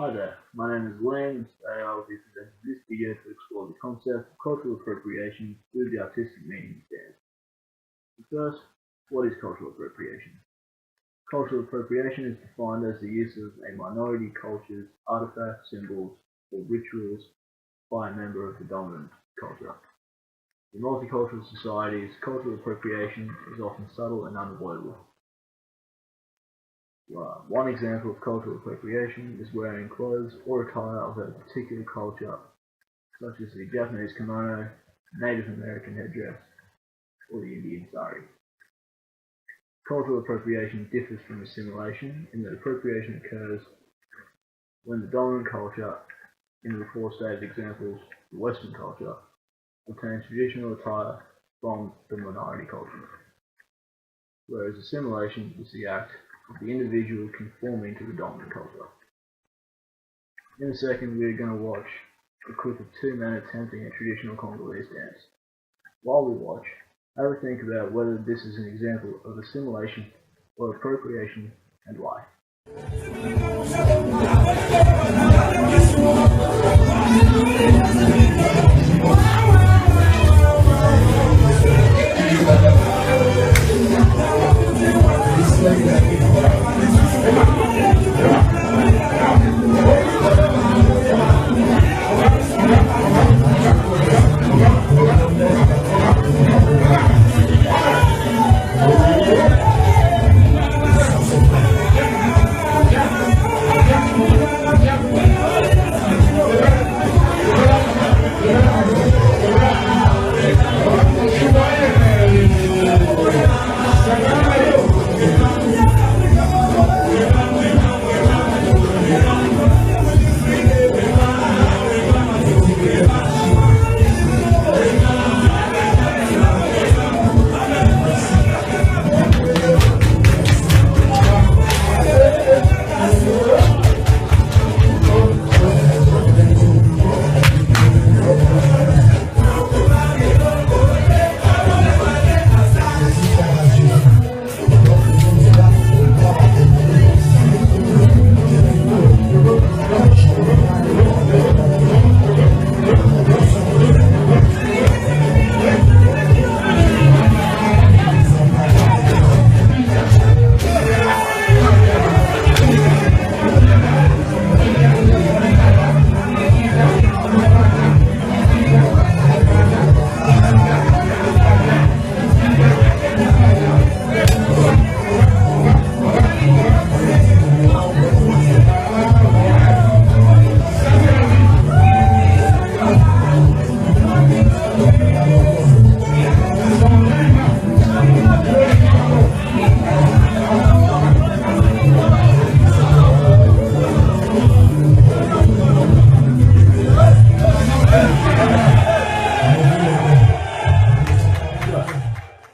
Hi there, my name is Liam and today I will be presenting this video to explore the concept of cultural appropriation through the artistic meaning stance. First, what is cultural appropriation? Cultural appropriation is defined as the use of a minority culture's artifacts, symbols, or rituals by a member of the dominant culture. In multicultural societies, cultural appropriation is often subtle and unavoidable. One example of cultural appropriation is wearing clothes or attire of a particular culture, such as the Japanese kimono, Native American headdress, or the Indian sari. Cultural appropriation differs from assimilation in that appropriation occurs when the dominant culture, in the four stated examples, the Western culture, obtains traditional attire from the minority culture, whereas assimilation is the act of the individual conforming to the dominant culture. In a second, we are going to watch a clip of two men attempting a traditional Congolese dance. While we watch, have a think about whether this is an example of assimilation or appropriation and why.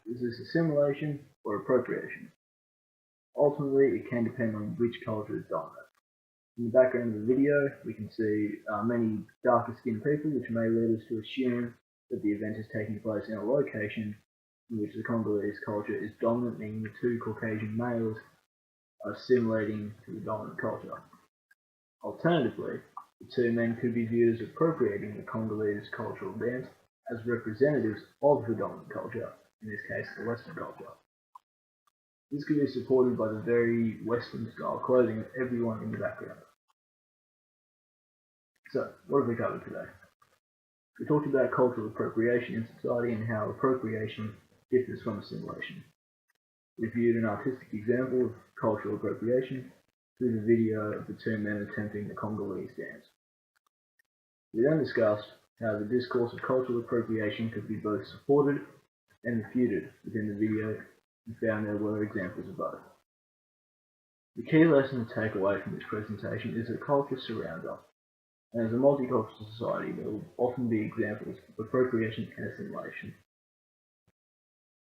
Is this assimilation or appropriation? Ultimately, it can depend on which culture is dominant. In the background of the video, we can see many darker skinned people, which may lead us to assume that the event is taking place in a location in which the Congolese culture is dominant, meaning the two Caucasian males are assimilating to the dominant culture. Alternatively, the two men could be viewed as appropriating the Congolese cultural dance as representatives of the dominant culture, in this case the Western culture. This could be supported by the very Western style clothing of everyone in the background. So, what have we covered today? We talked about cultural appropriation in society and how appropriation differs from assimilation. We viewed an artistic example of cultural appropriation through the video of the two men attempting the Congolese dance. We then discussed how the discourse of cultural appropriation could be both supported and refuted within the video, and found there were examples of both. The key lesson to take away from this presentation is that culture surrounds us, and as a multicultural society there will often be examples of appropriation and assimilation.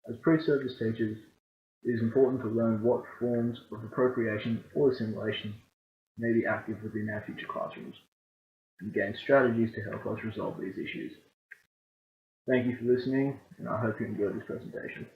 As pre-service teachers, it is important to learn what forms of appropriation or assimilation may be active within our future classrooms, and gain strategies to help us resolve these issues. Thank you for listening, and I hope you enjoyed this presentation.